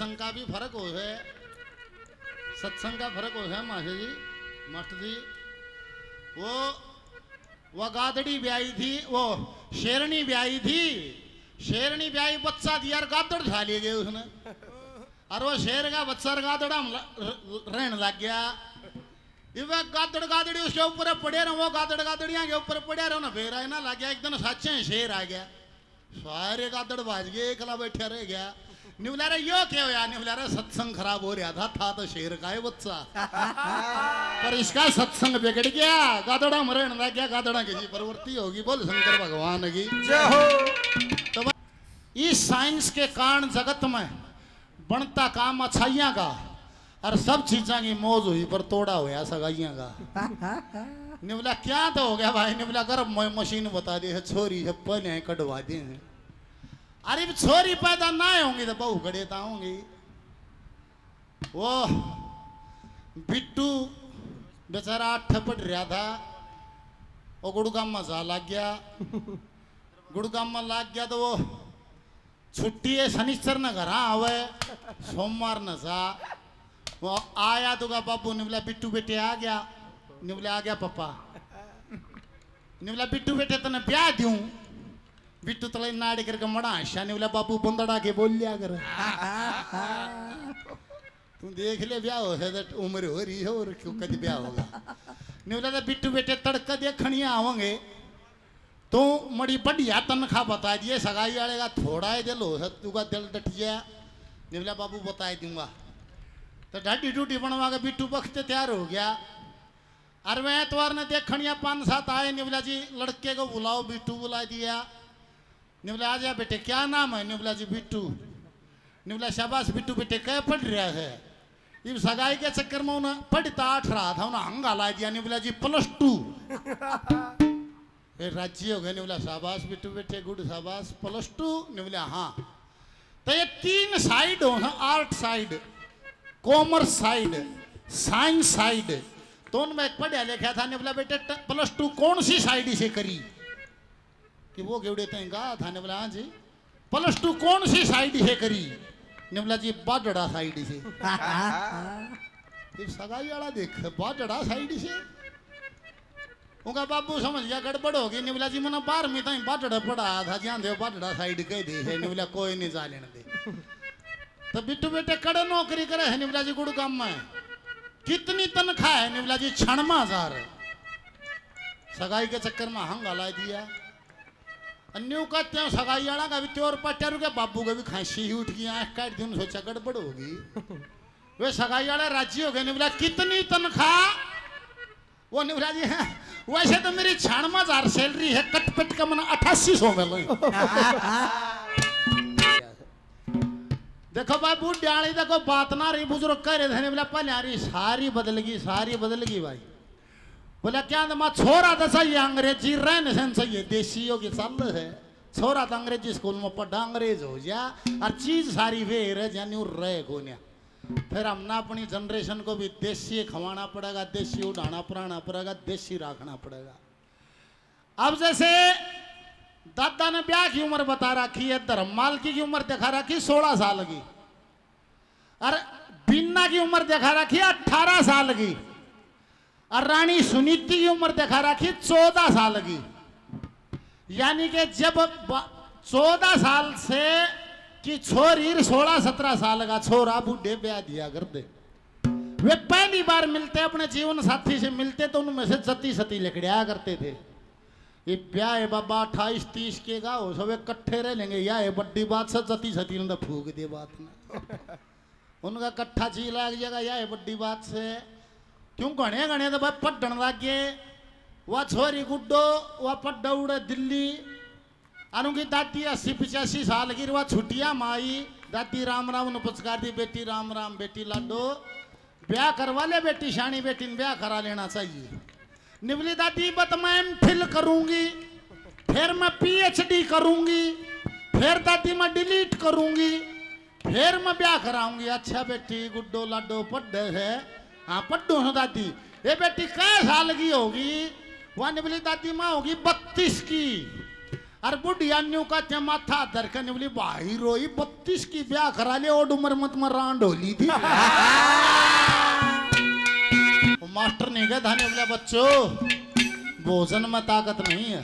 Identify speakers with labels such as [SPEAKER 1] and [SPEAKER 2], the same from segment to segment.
[SPEAKER 1] सत्संग का भी फर्क हो है, सत्संग का फर्क हो है मास्टर जी। मास्टर जी वो गादड़ी ब्याई थी, वो शेरनी ब्याई थी, शेरनी ब्याई बच्चा दिया और गादड़ खा लिए गए उसने, और वो शेर का बच्चा गादड़ा रहने लग गया। वह गादड़ गादड़ी उसके ऊपर पड़े रहो, वो गादड़ गादड़िया के ऊपर पड़े रहो ना, फिर आए ना लग गया एकदम सच्चे शेर आ गया, सारे गादड़ बाज गए, एकला बैठा रह गया। निवला रे यो क्या होया, निवला रे सत्संग खराब हो रहा था तो शेर का है बच्चा, पर इसका सत्संग बिगड़ गया, गादड़ा मरण लग गया, गादड़ा की प्रवृत्ति होगी। बोल शंकर भगवान की जय हो। तो इस साइंस के कारण जगत में बनता काम अच्छाइयां का और सब चीजा की मौज हुई पर तोड़ा होया सगाइयां का। निवला क्या तो हो गया भाई, निवला गर्म मशीन बता दी है, छोरी है पहले कटवा दी है। अरे छोरी पैदा ना होंगी तो बहू गड़ेता होंगी। वो बिट्टू बेचारा 8 पढ़ रहा था, वो गुड़गाम में जा लग गया, गुड़गाम में लग गया तो वो छुट्टी है, शनिचर न घर आवे, सोमवार न जा। वो आया तो का बाबू निवला बिट्टू बेटे आ गया, निवला आ गया पापा, निवला बिट्टू बेटे तने ब्याह दूं, बिट्टू तले नाड़ी करके मड़ा आशा, निवला बाबू बंदड़ा के बोल लिया कर, तू देख ले ब्याह हो है तो उम्र हो रही है और क्यों कभी ब्याह होगा। निवला तो बिट्टू बेटे तड़का देखनिया आवेंगे तो मड़ी बढ़िया तनखा बता दिए, सगाई वाले का थोड़ा ही दिल हो तू का दिल डट गया, निवला बाबू बता दूंगा। तो ढाडी टूटी बनवा के बिट्टू बख्ते तैयार हो गया। अरे वह एतवार ने देखनिया 5-7 आए, निवला जी लड़के को बुलाओ, बिट्टू बुला दिया। निवला आ जा बेटे, क्या नाम है? निवला जी बिट्टू। निवला शाबाश बिट्टू बेटे, क्या पढ़ रहा है? इस सगाई के चक्कर में उन्हें पढ़ता 8 रहा था, उन्हें हंगा ला दिया। निवला जी +2 फिर राज्य हो गए। निवला शाबाश बिट्टू बेटे, गुड शाबाश, +2। निवला हाँ। तो ये 3 साइड हो ना, art side, commerce side, science side, तो उनमें एक पढ़ा लिखा था। निवला बेटे +2 कौन सी साइड से करी कि वो गेवड़े तेगा था? निवला हाँ जी। +2 कौन सी साइड से करी? निवला जी बाजड़ा साइड से। सगाई वाला देख बाजड़ा साइड से, उनका बाबू समझ गया गड़बड़ होगी। निवला जी मैंने 12वीं तक बाजड़ा पढ़ा था, ध्यान दे बाजड़ा साइड कह दे। निवला कोई नहीं जा लेने दे। तो बिट्टू बेटे कड़े नौकरी करे है निवला जी गुड़गाम में। कितनी तनख्वाह है? निवला जी 96,000। सगाई के चक्कर में हंगा ला दिया। अन्यू कहते हैं सगाई वाला का भी त्योर पट्टर के बाबू का भी खांसी ही उठ गई, आँख काट दी, सोचा गड़बड़ होगी। वे सगाई वाला राजी हो गए। निवला कितनी तनख्वाह? वो निवला जी है वैसे तो मेरी 96,000 सैलरी है, कटपट का मन 8800 में। देखो बाबू डाली देखो बात ना रही, बुजुर्ग कह रहे थे। बोला पहले आ रही सारी बदल गई, सारी बदल गई भाई। बोला क्या माँ छोरा तो सही है, अंग्रेजी रहने से सही है, देशियों की चल है। छोरा तो अंग्रेजी स्कूल में पढ़ा, अंग्रेज हो जा, और चीज सारी वेर है यानी रहे गोनिया। फिर हमने अपनी जनरेशन को भी देशी खवाना पड़ेगा, देशी उड़ाना पड़ाना पड़ेगा, देशी रखना पड़ेगा। अब जैसे दादा ने ब्याह की उम्र बता रखी है, धर्ममाल की उम्र दिखा रखी 16 साल की, और बीना की उम्र दिखा रखी 18 साल की, और रानी सुनीति की उम्र दिखा रखी 14 साल की। यानी कि जब 14 साल से कि छोरी 16-17 साल का छोरा बूढ़े ब्याह दिया कर दे। वे पहली बार मिलते अपने जीवन साथी से मिलते तो उनमें से सती लकड़िया करते थे। ये ब्याह है बाबा 28-30 के का हो, सब इकट्ठे रह लेंगे, या है बड्डी बात से सती ने फूक दे बात में। उनका कट्ठा ची लग जाएगा, या है बड्डी बात से। क्यों घने घने तो भाई पढ़न लग गए। वह छोरी गुड्डो वह पढ़ उड़े दिल्ली, उनकी दादी 80-85 साल की, वह छुट्टियां माई। दादी राम राम ने पुचकार दी, बेटी राम राम, बेटी लाडो ब्याह करवा ले बेटी, शानी बेटी ने ब्याह करा लेना चाहिए। निवली दादी बत मैं MPhil करूंगी, फिर मैं PhD करूंगी, फिर दादी मैं डिलीट करूंगी, फिर मैं ब्याह कराऊंगी। अच्छा बेटी गुड्डो लाडो पढ़ है? हाँ पढ़ो है दादी। ये बेटी कै साल की होगी? वह निवली दादी माँ होगी 32 की, अरे बुढ़िया न्यू का माथा धर के बोली भाई रोई 32 की ब्याह करा ले और उम्र मत मरान ढोली थी। मास्टर नहीं गया धाने बोला बच्चों भोजन में ताकत नहीं है।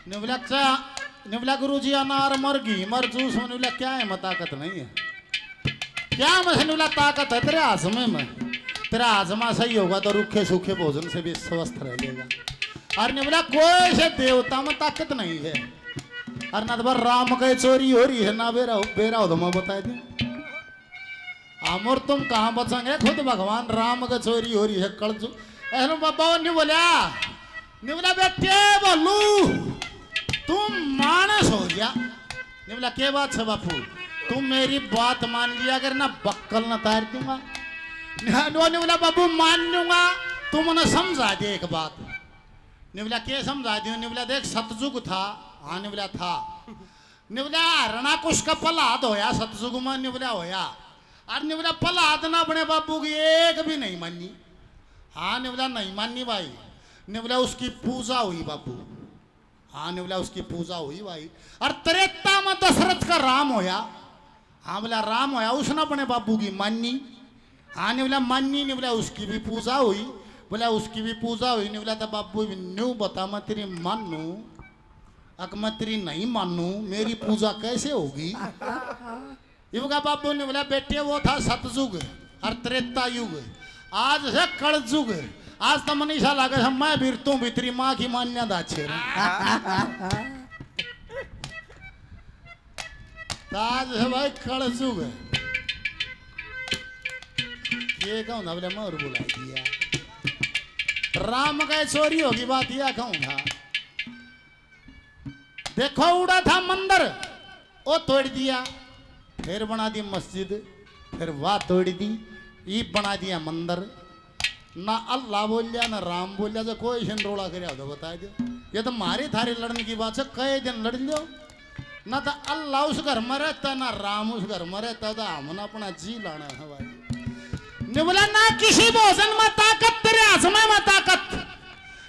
[SPEAKER 1] निवला चा निवला गुरुजी अनार मर घी मर जूस में निवला क्या है में ताकत नहीं है। क्या में निवला ताकत है तेरे आजमे में। तेरा आजमा सही होगा तो रूखे सूखे भोजन से भी स्वस्थ रह लेगा। और निवला कोई से देवता में ताकत नहीं है। और ना तो राम के चोरी हो रही है ना बेरा बेरा हो तो मैं बता दी हम और तुम कहाँ बचेंगे। खुद भगवान राम का चोरी हो रही है कलजू ऐसा बाबा नहीं बोला बेटे बोलू तुम मानस हो गया। नहीं बोला क्या बात है बापू तुम मेरी बात मान लिया अगर ना बक्कल ना तार दूंगा। नहीं बोला बाबू मान लूंगा तुम उन्हें समझा दे एक बात। नहीं बोला क्या समझा दी। नहीं बोला देख सतयुग था। हाँ नहीं बोला था। नहीं बोला हरणा कुछ का पलाद होया सतयुग में। नहीं बोला होया और नहीं बोला पलाद ना अपने बाबू की एक भी नहीं मानी। हाँ नहीं बोला नहीं मानी भाई। नहीं बोला उसकी पूजा हुई बाबू। हाँ नहीं बोला उसकी पूजा हुई भाई। और त्रेता में दशरथ का राम होया। हाँ बोला राम होया उसने अपने बाबू की मानी। हाँ नहीं बोला मानी। नहीं बोला उसकी भी पूजा हुई। बोला उसकी भी पूजा हुई। नहीं बोला तो बाबू न्यू बता मैं तेरी मानू अगर मैं तेरी नहीं मानू मेरी पूजा कैसे होगी। ये बोला बाबू ने बोला बेटे वो था सतयुग और त्रेता युग आज है कलयुग। आज तो मनीषा लागे मैं भी तू भी तेरी माँ की मान्यता अच्छे आज है भाई कलयुग। ये कहूँ ना बोले मैं और बुला दिया राम का चोरी होगी बात यह कहूँगा। देखो उड़ा था मंदिर वो तोड़ दिया फिर बना दी मस्जिद फिर वाह तोड़ दी ईब बना दिया मंदिर। ना अल्लाह बोल लिया ना राम बोल लिया तो कोई रोड़ा कर बता दो। ये तो मारी थारी लड़ने की बात है कई दिन लड़ लो ना तो अल्लाह उस घर में रहता ना राम उस घर में रहता तो हमने अपना जी लाना है भाई। ने बोला ना किसी भोजन में ताकत तेरे आजमा में ताकत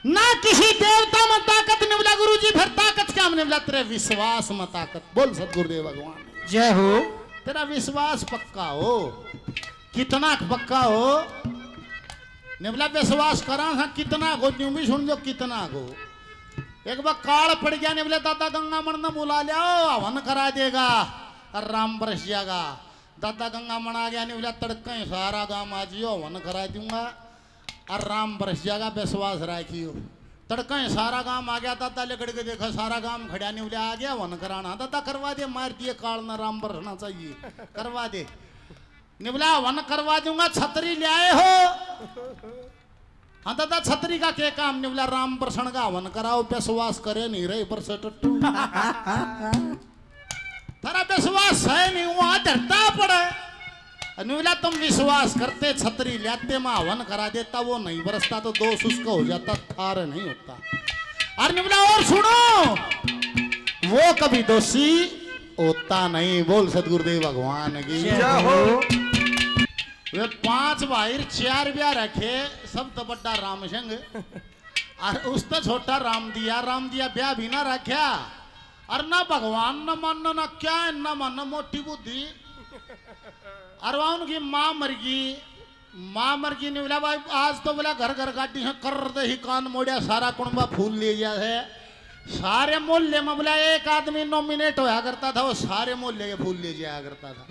[SPEAKER 1] ना किसी देवता में ताकत। ने बोला गुरुजी फिर ताकत क्या। हमने बोला तेरे विश्वास में ताकत। बोल सतगुरुदेव भगवान
[SPEAKER 2] जय हो।
[SPEAKER 1] तेरा विश्वास पक्का हो कितना पक्का हो। ने बोला विश्वास करा था कितना गो न्यू भी सुन जो कितना गो। एक बार काल पड़ गया। ने बोले दादा गंगा मन बुला लिया हवन करा देगा और राम बरस जाएगा। दादा गंगा मन आ गया। नहीं बोला तड़के सारा गांव आ जियो हवन करा दूंगा और राम बरस जाएगा विश्वास रखियो। तड़का सारा गांव आ गया। दादा लेकर के देखा सारा गांव खड़ा नहीं बोले आ गया वन कराना। दादा करवा दे मार दिए काल ना राम बरसना चाहिए करवा दे। नहीं बोला वन करवा दूंगा छतरी ले आए हो। हाँ दादा छतरी का क्या काम। नहीं बोला राम बरसन का वन कराओ विश्वास करे नहीं रहे बरस टट्टू तेरा विश्वास है नहीं वहां डरता पड़े। नहीं बोला तुम विश्वास करते छतरी लाते मैं हवन करा देता वो नहीं बरसता तो दोष उसका हो जाता थार नहीं होता। और नहीं बोला और सुनो वो कभी दोषी होता नहीं। बोल सतगुरुदेव भगवान की वे 5 भाई 4 ब्याह रखे सब तो बड़ा राम संग और उस तो छोटा राम दिया ब्याह भी ना रखा। और ना भगवान न मानो ना क्या है ना मानो मोटी बुद्धि। और वहां उनकी माँ मर गई। नहीं बोला भाई आज तो बोला घर घर गाड़ी से कर दे ही कान मोड़िया सारा कुंबा फूल ले गया है। सारे मोहल्ले में बोला एक आदमी नॉमिनेट होया करता था वो सारे मोहल्ले के फूल ले जाया करता था।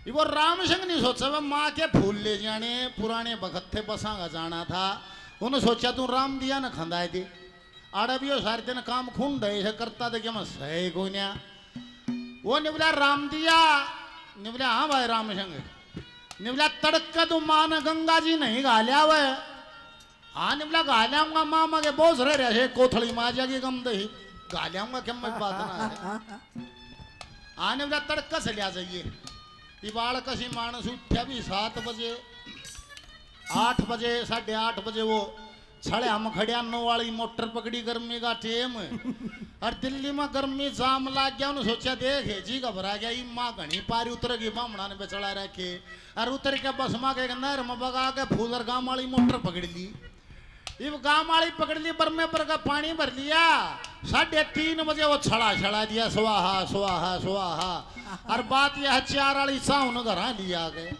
[SPEAKER 1] वो राम सिंह नहीं सोचा वह माँ के फूल ले जाने पुराने बखत थे बसांगा जाना था। उन्होंने सोचा तू राम दिया ना खंदाए दे आड़ा भी हो सारे दिन काम खून दे करता था क्या मैं सही को ना। वो नहीं बोला राम दिया। नहीं बोला हाँ भाई राम सिंह। नहीं बोला तड़का तू माँ ने गंगा जी नहीं गा लिया वह। हाँ नहीं बोला गा लियाऊंगा माँ मगे बोझ रहे कोथड़ी माँ जागी गम दही गा लियाऊंगा क्या मैं बात ना। हाँ नहीं बोला तड़का से लिया जाइए। बाड़ कसी मानस उठा भी 7 बजे 8 बजे 8:30 बजे वो छड़े हम खड़िया 9 वाली मोटर पकड़ी गर्मी का टेम। और दिल्ली में गर्मी जाम लाग गया। उन्होंने सोचा देखे जी घबरा गया माँ घनी पारी उतरेगी बामणा ने बेचड़ा रखे और उतर के बस माँ के नहर में बगा के फूलर गांव वाली मोटर पकड़ ली। इब गांव वाली पकड़ ली बरमे पर का पानी भर लिया 3:30 बजे वो छड़ा छड़ा दिया स्वाहा स्वाहा स्वाहा। और बात यह 4 वाली साउन घर लिया गए।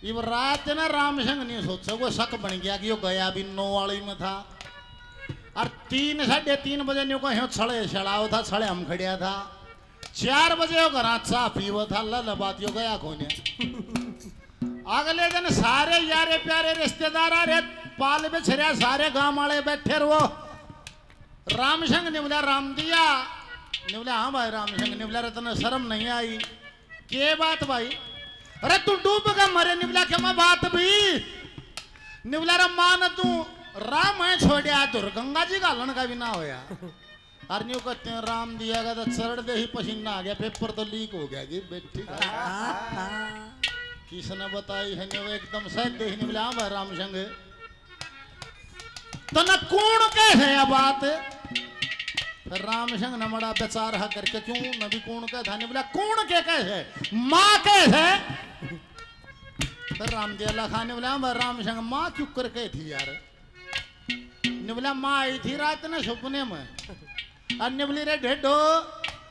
[SPEAKER 1] इब रात ना रामसिंह नहीं सोचा वो शक बन गया कि वो गया भी 9 वाली में था। और 3-3:30 बजे न्यू को छड़े छड़ाओ था छड़े हम खड़िया था 4 बजे वो घर चाह पीवो था लल बात यो गया कोने। अगले दिन सारे यारे प्यारे रिश्तेदार आ रहे पाल में छरिया सारे गांव वाले बैठे रहो। रामसिंह ने बोला राम दिया ने बोला हाँ भाई रामसिंह ने बोला रतन शर्म नहीं आई के बात भाई। अरे तू डूब का मरे ने बोला क्या मैं बात भी ने बोला रे मान तू राम है छोड़िया दुर्गंगा जी का हलन का भी ना होया। और न्यू कहते हैं राम दिया का तो चढ़ दे ही पसीना आ गया पेपर तो लीक हो गया जी बेटी किसने बताई है ने वो एकदम सच देखने बोले हाँ भाई रामसिंह तो न कौन कैसे है बात। रामसिंह ने बड़ा बेचार हा करके क्यों न भी कौन कह था ने बोला कौन के कैसे माँ कैसे। फिर रामदेव खान ने बोला हाँ भाई रामसिंह माँ क्यों कर के थी यार ने बोला माँ आई थी रात ने सपने में। अन्य बोली रे ढेडो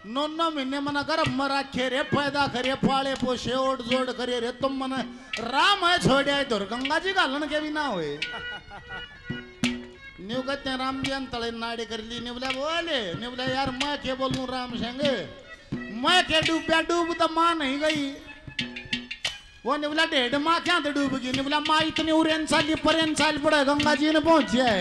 [SPEAKER 1] 9 महीने मना कर मरा खेरे पैदा करे पाले पोसे ओट जोड़ करे रे तुम मन राम है छोड़िया दुर्गंगा जी का हलन के भी ना हुए। न्यू कहते हैं राम जी तले नाड़े कर ली ने बोला बोले ने बोला यार मैं क्या बोलूं रामसिंह मैं क्या डूबया डूब तो माँ नहीं गई। वो ने बोला 1.5 माँ क्या तो डूब गई ने बोला माँ इतनी उरेन साल परेन साल पड़े गंगा जी ने पहुंच जाए।